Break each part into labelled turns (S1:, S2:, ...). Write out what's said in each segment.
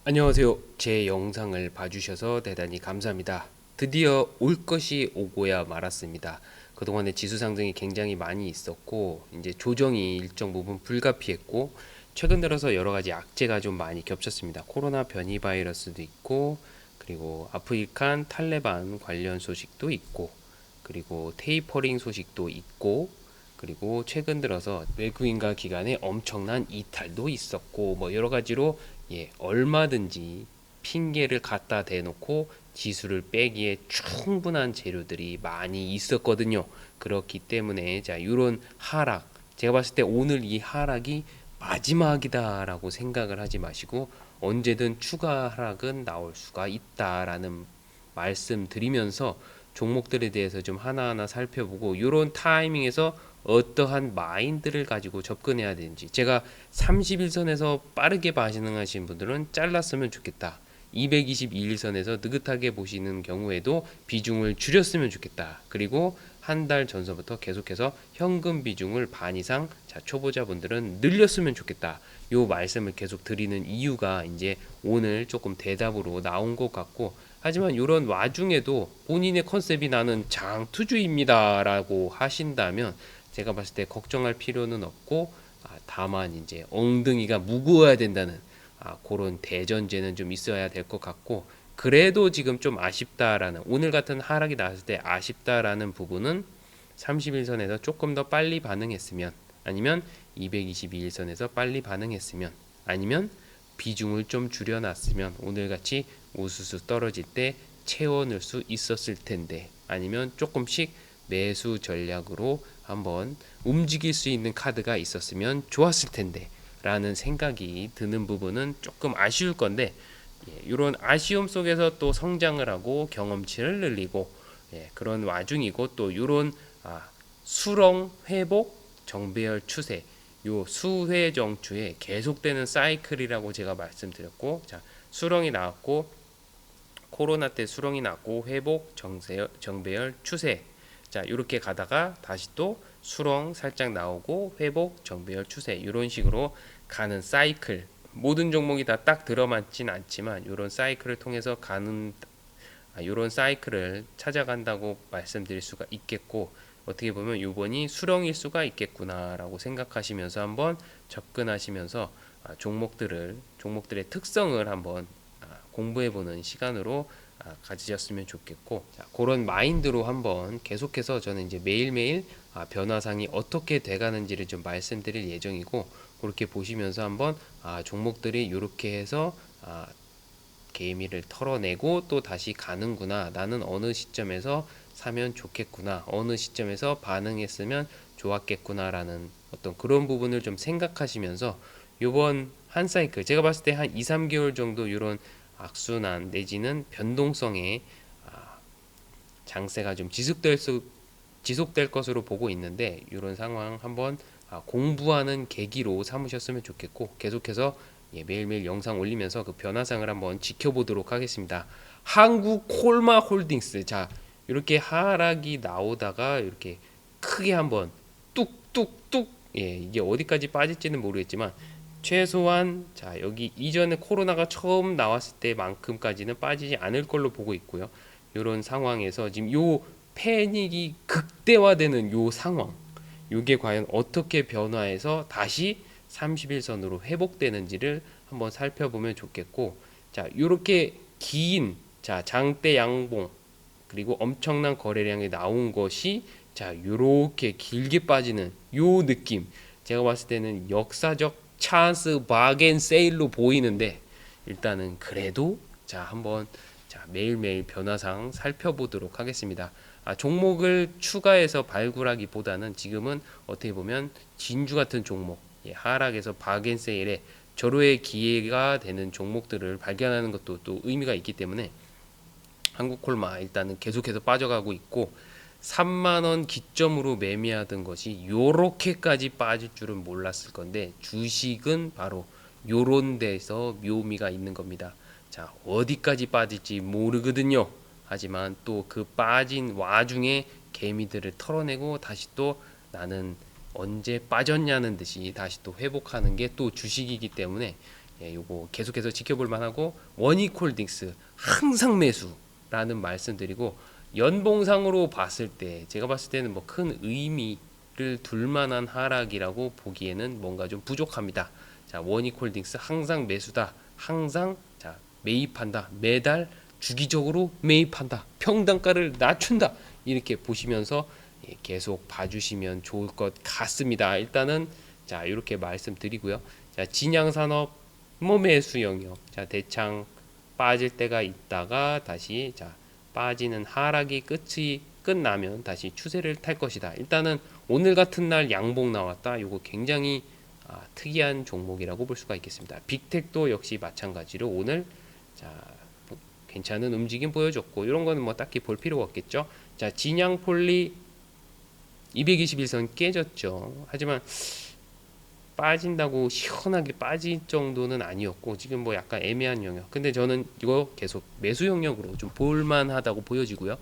S1: 안녕하세요. 제 영상을 봐주셔서 대단히 감사합니다. 드디어 올 것이 오고야 말았습니다. 그동안에 지수 상승이 굉장히 많이 있었고, 이제 조정이 일정 부분 불가피했고, 최근 들어서 여러 가지 악재가 좀 많이 겹쳤습니다. 코로나 변이 바이러스도 있고, 그리고 아프리칸 탈레반 관련 소식도 있고, 그리고 테이퍼링 소식도 있고, 그리고 최근 들어서 외국인과 기관의 엄청난 이탈도 있었고, 뭐 여러 가지로 얼마든지 핑계를 갖다 대놓고 지수를 빼기에 충분한 재료들이 많이 있었거든요. 그렇기 때문에 자, 이런 하락, 제가 봤을 때 오늘 이 하락이 마지막이다라고 생각을 하지 마시고 언제든 추가 하락은 나올 수가 있다라는 말씀 드리면서 종목들에 대해서 좀 하나하나 살펴보고 이런 타이밍에서 어떠한 마인드를 가지고 접근해야 되는지, 제가 31선에서 빠르게 반응하시는 분들은 잘랐으면 좋겠다. 222일선에서 느긋하게 보시는 경우에도 비중을 줄였으면 좋겠다. 그리고 한 달 전서부터 계속해서 현금 비중을 반 이상, 자, 초보자분들은 늘렸으면 좋겠다. 요 말씀을 계속 드리는 이유가 이제 오늘 조금 대답으로 나온 것 같고, 하지만 이런 와중에도 본인의 컨셉이 나는 장투주입니다라고 하신다면 제가 봤을 때 걱정할 필요는 없고, 다만 이제 엉덩이가 무거워야 된다는 그런 대전제는 좀 있어야 될 것 같고, 그래도 지금 좀 아쉽다라는, 오늘 같은 하락이 나왔을 때 아쉽다라는 부분은 31선에서 조금 더 빨리 반응했으면, 아니면 222일선에서 빨리 반응했으면, 아니면 비중을 좀 줄여놨으면 오늘같이 우수수 떨어질 때 채워넣을 수 있었을 텐데, 아니면 조금씩 매수 전략으로 한번 움직일 수 있는 카드가 있었으면 좋았을 텐데 라는 생각이 드는 부분은 조금 아쉬울 건데, 이런 아쉬움 속에서 또 성장을 하고 경험치를 늘리고, 그런 와중이고, 또 이런 수렁 회복 정배열 추세, 요 수회 정추에 계속되는 사이클이라고 제가 말씀드렸고, 자, 수렁이 나왔고 코로나 때 수렁이 났고 회복 정배열 추세, 자, 이렇게 가다가 다시 또 수렁 살짝 나오고 회복 정배열 추세, 이런 식으로 가는 사이클, 모든 종목이 다 딱 들어맞진 않지만 이런 사이클을 통해서 가는, 이런 사이클을 찾아간다고 말씀드릴 수가 있겠고, 어떻게 보면 이번이 수렁일 수가 있겠구나라고 생각하시면서 한번 접근하시면서 종목들의 특성을 한번 공부해보는 시간으로 가지셨으면 좋겠고, 자, 그런 마인드로 한번 계속해서 저는 이제 매일매일 변화상이 어떻게 돼가는지를 좀 말씀드릴 예정이고, 그렇게 보시면서 한번 종목들이 이렇게 해서 개미를 털어내고 또 다시 가는구나, 나는 어느 시점에서 사면 좋겠구나, 어느 시점에서 반응했으면 좋았겠구나라는 어떤 그런 부분을 좀 생각하시면서 요번 한 사이클, 제가 봤을 때 한 2, 3개월 정도 이런 악순환 내지는 변동성의 장세가 좀 지속될 것으로 보고 있는데, 이런 상황 한번 공부하는 계기로 삼으셨으면 좋겠고, 계속해서 매일매일 영상 올리면서 그 변화상을 한번 지켜보도록 하겠습니다. 한국 콜마 홀딩스, 자, 이렇게 하락이 나오다가 이렇게 크게 한번 뚝뚝뚝, 이게 어디까지 빠질지는 모르겠지만 최소한, 자, 여기 이전에 코로나가 처음 나왔을 때만큼까지는 빠지지 않을 걸로 보고 있고요. 이런 상황에서 지금 요 패닉이 극대화되는 요 상황, 요게 과연 어떻게 변화해서 다시 31선으로 회복되는지를 한번 살펴보면 좋겠고, 자, 요렇게 긴, 자, 장대 양봉, 그리고 엄청난 거래량이 나온 것이, 자, 요렇게 길게 빠지는 요 느낌, 제가 봤을 때는 역사적 찬스 바겐 세일로 보이는데, 일단은 그래도 자, 한번, 자, 매일매일 변화상 살펴보도록 하겠습니다. 종목을 추가해서 발굴하기보다는 지금은 어떻게 보면 진주 같은 종목, 하락에서 바겐 세일에 절호의 기회가 되는 종목들을 발견하는 것도 또 의미가 있기 때문에 한국콜마 일단은 계속해서 빠져가고 있고, 3만원 기점으로 매매하던 것이 요렇게까지 빠질 줄은 몰랐을 건데, 주식은 바로 요런 데서 묘미가 있는 겁니다. 자, 어디까지 빠질지 모르거든요. 하지만 또 그 빠진 와중에 개미들을 털어내고 다시 또 나는 언제 빠졌냐는 듯이 다시 또 회복하는 게 또 주식이기 때문에, 예, 요거 계속해서 지켜볼 만하고 원익홀딩스 항상 매수라는 말씀드리고 연봉상으로 봤을 때 제가 봤을 때는 뭐 큰 의미를 둘 만한 하락이라고 보기에는 뭔가 좀 부족합니다. 자, 원익홀딩스 항상 매수다. 항상 자, 매입한다. 매달 주기적으로 매입한다. 평단가를 낮춘다. 이렇게 보시면서 예, 계속 봐주시면 좋을 것 같습니다. 일단은 자 이렇게 말씀드리고요. 자 진양산업 뭐 매수 영역. 자 대창 빠질 때가 있다가 다시 자 빠지는 하락이 끝이 끝나면 다시 추세를 탈 것이다. 일단은 오늘 같은 날 양봉 나왔다. 요거 굉장히 특이한 종목이라고 볼 수가 있겠습니다. 빅텍도 역시 마찬가지로 오늘 자 괜찮은 움직임 보여줬고 이런 거는 뭐 딱히 볼 필요가 없겠죠. 자 진양폴리 221선 깨졌죠. 하지만 빠진다고 시원하게 빠질 정도는 아니었고 지금 뭐 약간 애매한 영역. 근데 저는 이거 계속 매수 영역으로 좀 볼만하다고 보여지고요.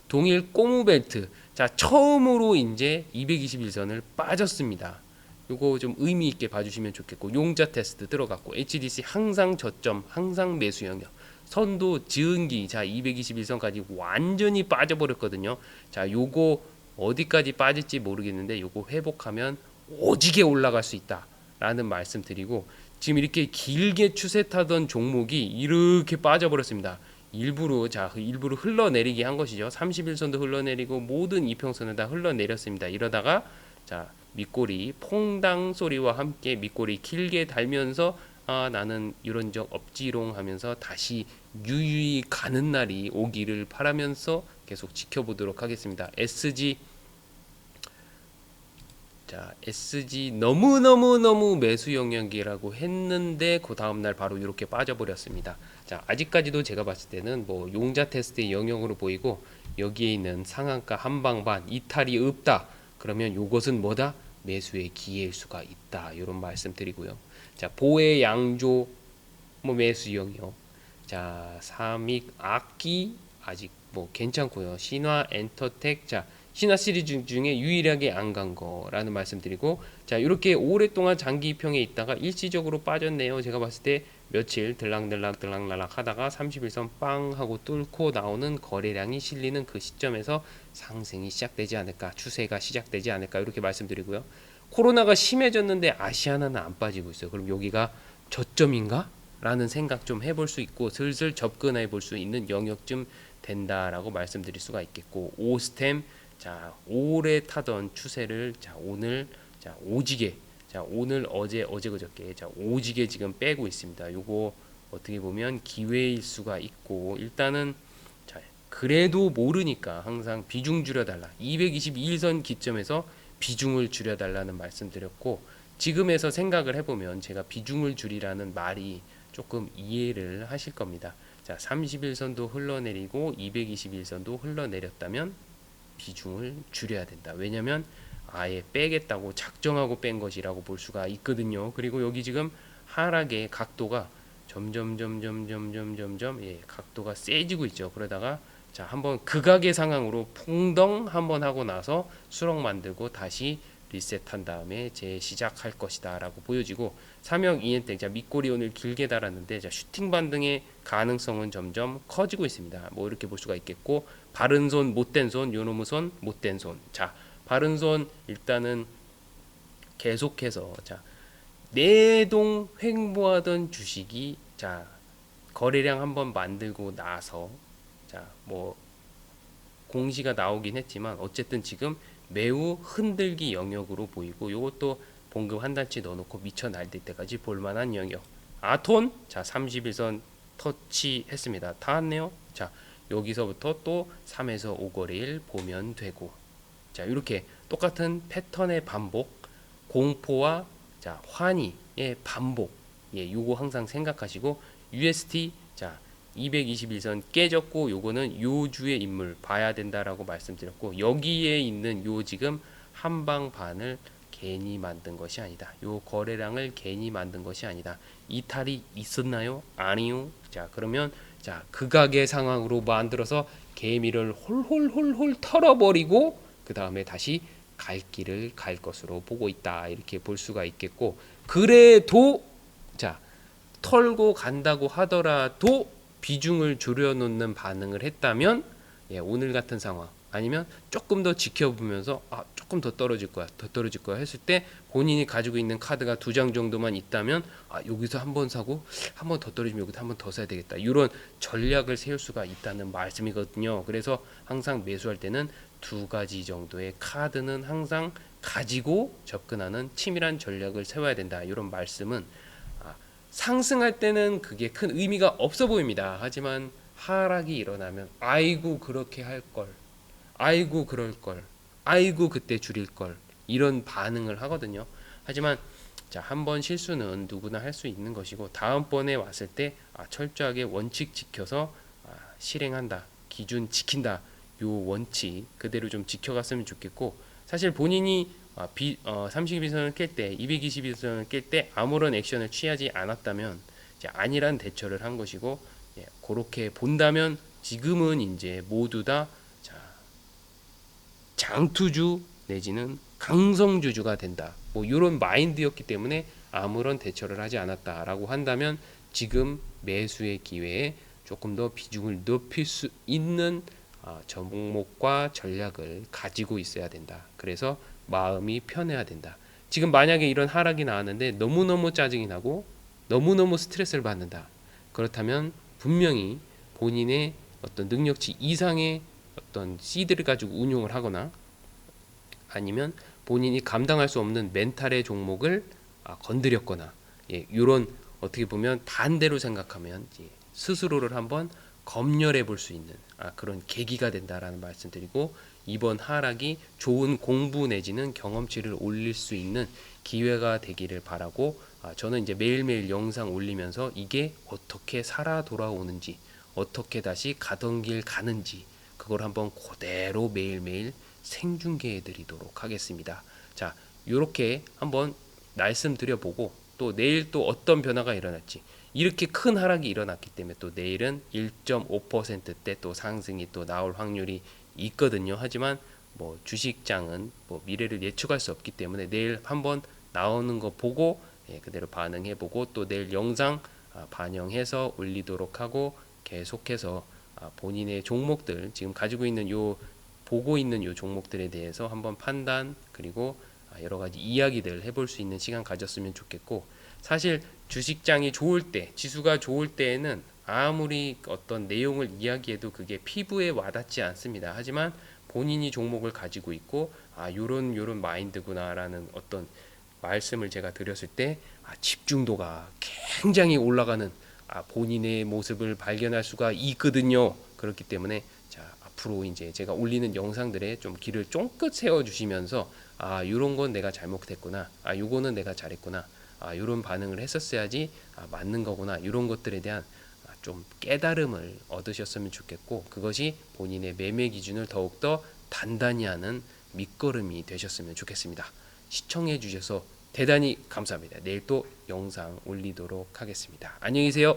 S1: 동일 꼬무벨트. 자 처음으로 이제 221선을 빠졌습니다. 요거 좀 의미 있게 봐주시면 좋겠고 용자 테스트 들어갔고 HDC 항상 저점 항상 매수 영역. 선도 지은기 자 221선까지 완전히 빠져버렸거든요. 자 요거 어디까지 빠질지 모르겠는데 요거 회복하면 오지게 올라갈 수 있다라는 말씀 드리고 지금 이렇게 길게 추세 타던 종목이 이렇게 빠져버렸습니다. 일부러 일부러 흘러내리게 한 것이죠. 31선도 흘러내리고 모든 이평선을 다 흘러내렸습니다. 이러다가 자 밑꼬리 퐁당 소리와 함께 밑꼬리 길게 달면서 나는 이런 적 없지롱 하면서 다시 유유히 가는 날이 오기를 바라면서 계속 지켜보도록 하겠습니다. SG 너무 매수 영역이라고 했는데 그 다음 날 바로 이렇게 빠져버렸습니다. 자 아직까지도 제가 봤을 때는 뭐 용자 테스트의 영역으로 보이고 여기에 있는 상한가 한방반 이탈이 없다. 그러면 요것은 뭐다? 매수의 기회일 수가 있다. 이런 말씀 드리고요. 자 보혜 양조 뭐 매수 영역. 자 삼익 악기 아직 뭐 괜찮고요. 신화 엔터텍 자 신화 시리즈 중에 유일하게 안 간 거라는 말씀드리고 자 이렇게 오랫동안 장기 입형에 있다가 일시적으로 빠졌네요. 제가 봤을 때 며칠 들락날락 하다가 31선 빵 하고 뚫고 나오는 거래량이 실리는 그 시점에서 상승이 시작되지 않을까 추세가 시작되지 않을까 이렇게 말씀드리고요. 코로나가 심해졌는데 아시아나는 안 빠지고 있어요. 그럼 여기가 저점인가? 라는 생각 좀 해볼 수 있고 슬슬 접근해 볼 수 있는 영역쯤 된다라고 말씀드릴 수가 있겠고 오스템 자 오래 타던 추세를 자 오늘 자 오지게 자 오늘 어제 그저께 자 오지게 지금 빼고 있습니다. 요거 어떻게 보면 기회일 수가 있고 일단은 자 그래도 모르니까 항상 비중 줄여달라 222일선 기점에서 비중을 줄여달라는 말씀드렸고 지금에서 생각을 해보면 제가 비중을 줄이라는 말이 조금 이해를 하실 겁니다. 자 31선도 흘러내리고 221선도 흘러내렸다면 비중을 줄여야 된다. 왜냐면 아예 빼겠다고 작정하고 뺀 것이라고 볼 수가 있거든요. 그리고 여기 지금 하락의 각도가 점점 예, 각도가 세지고 있죠. 그러다가 자 한번 극악의 상황으로 풍덩 한번 하고 나서 수렁 만들고 다시 리셋한 다음에 재시작할 것이다 라고 보여지고 삼형 이엔텍 자 밑꼬리 오늘 길게 달았는데 자 슈팅 반등의 가능성은 점점 커지고 있습니다. 뭐 이렇게 볼 수가 있겠고 바른 손 못된 손 요놈의 손 못된 손 자 바른 손 일단은 계속해서 자 내동 횡보하던 주식이 자 거래량 한번 만들고 나서 자 뭐 공시가 나오긴 했지만 어쨌든 지금 매우 흔들기 영역으로 보이고 요것도 봉금 한 단치 넣어놓고 미쳐 날릴 때까지 볼만한 영역. 아톤 자 31선 터치했습니다. 닿았네요. 자 여기서부터 또 3에서 5거래일 보면 되고 자 이렇게 똑같은 패턴의 반복 공포와 자 환희의 반복 예 요거 항상 생각하시고 UST 자 221선 깨졌고 요거는 요주의 인물 봐야 된다라고 말씀드렸고 여기에 있는 요 지금 한방반을 괜히 만든 것이 아니다. 요 거래량을 괜히 만든 것이 아니다. 이탈이 있었나요? 아니요. 자 그러면 자 극악의 상황으로 만들어서 개미를 홀홀홀홀 털어버리고 그 다음에 다시 갈 길을 갈 것으로 보고 있다. 이렇게 볼 수가 있겠고 그래도 자 털고 간다고 하더라도 비중을 줄여놓는 반응을 했다면 오늘 같은 상황 아니면 조금 더 지켜보면서 조금 더 떨어질 거야 했을 때 본인이 가지고 있는 카드가 2장 정도만 있다면 여기서 한 번 사고 한 번 더 떨어지면 여기서 한 번 더 사야 되겠다, 이런 전략을 세울 수가 있다는 말씀이거든요. 그래서 항상 매수할 때는 2가지 정도의 카드는 항상 가지고 접근하는 치밀한 전략을 세워야 된다, 이런 말씀은 상승할 때는 그게 큰 의미가 없어 보입니다. 하지만 하락이 일어나면 아이고 그렇게 할 걸, 아이고 그럴 걸, 아이고 그때 줄일 걸, 이런 반응을 하거든요. 하지만 한번 실수는 누구나 할 수 있는 것이고 다음번에 왔을 때 철저하게 원칙 지켜서 실행한다, 기준 지킨다, 요 원칙 그대로 좀 지켜갔으면 좋겠고, 사실 본인이 32선을 깰 때, 222선을 깰 때 아무런 액션을 취하지 않았다면 아니란 대처를 한 것이고, 그렇게 본다면 지금은 이제 모두 다 장투주 내지는 강성주주가 된다, 뭐 이런 마인드였기 때문에 아무런 대처를 하지 않았다라고 한다면 지금 매수의 기회에 조금 더 비중을 높일 수 있는 종목과 전략을 가지고 있어야 된다. 그래서 마음이 편해야 된다. 지금 만약에 이런 하락이 나왔는데 너무너무 짜증이 나고 너무너무 스트레스를 받는다, 그렇다면 분명히 본인의 어떤 능력치 이상의 어떤 시드를 가지고 운용을 하거나 아니면 본인이 감당할 수 없는 멘탈의 종목을 건드렸거나, 이런 어떻게 보면 반대로 생각하면 스스로를 한번 검열해 볼 수 있는 그런 계기가 된다라는 말씀드리고, 이번 하락이 좋은 공부 내지는 경험치를 올릴 수 있는 기회가 되기를 바라고, 저는 이제 매일매일 영상 올리면서 이게 어떻게 살아 돌아오는지, 어떻게 다시 가던 길 가는지 그걸 한번 그대로 매일매일 생중계해 드리도록 하겠습니다. 자, 이렇게 한번 말씀드려보고 또 내일 또 어떤 변화가 일어날지, 이렇게 큰 하락이 일어났기 때문에 또 내일은 1.5%대 또 상승이 또 나올 확률이 있거든요. 하지만 뭐 주식장은 뭐 미래를 예측할 수 없기 때문에 내일 한번 나오는 거 보고 그대로 반응해보고 또 내일 영상 반영해서 올리도록 하고, 계속해서 본인의 종목들 지금 가지고 있는 보고 있는 요 종목들에 대해서 한번 판단 그리고 여러 가지 이야기들 해볼 수 있는 시간 가졌으면 좋겠고, 사실 주식장이 좋을 때, 지수가 좋을 때에는 아무리 어떤 내용을 이야기해도 그게 피부에 와닿지 않습니다. 하지만 본인이 종목을 가지고 있고 요런 마인드구나라는 어떤 말씀을 제가 드렸을 때 집중도가 굉장히 올라가는 본인의 모습을 발견할 수가 있거든요. 그렇기 때문에 앞으로 이제 제가 올리는 영상들에 좀 길을 쫑긋 세워 주시면서 요런 건 내가 잘못했구나, 요거는 내가 잘했구나, 요런 반응을 했었어야지 맞는 거구나, 요런 것들에 대한 좀 깨달음을 얻으셨으면 좋겠고, 그것이 본인의 매매 기준을 더욱더 단단히 하는 밑거름이 되셨으면 좋겠습니다. 시청해 주셔서 대단히 감사합니다. 내일 또 영상 올리도록 하겠습니다. 안녕히 계세요.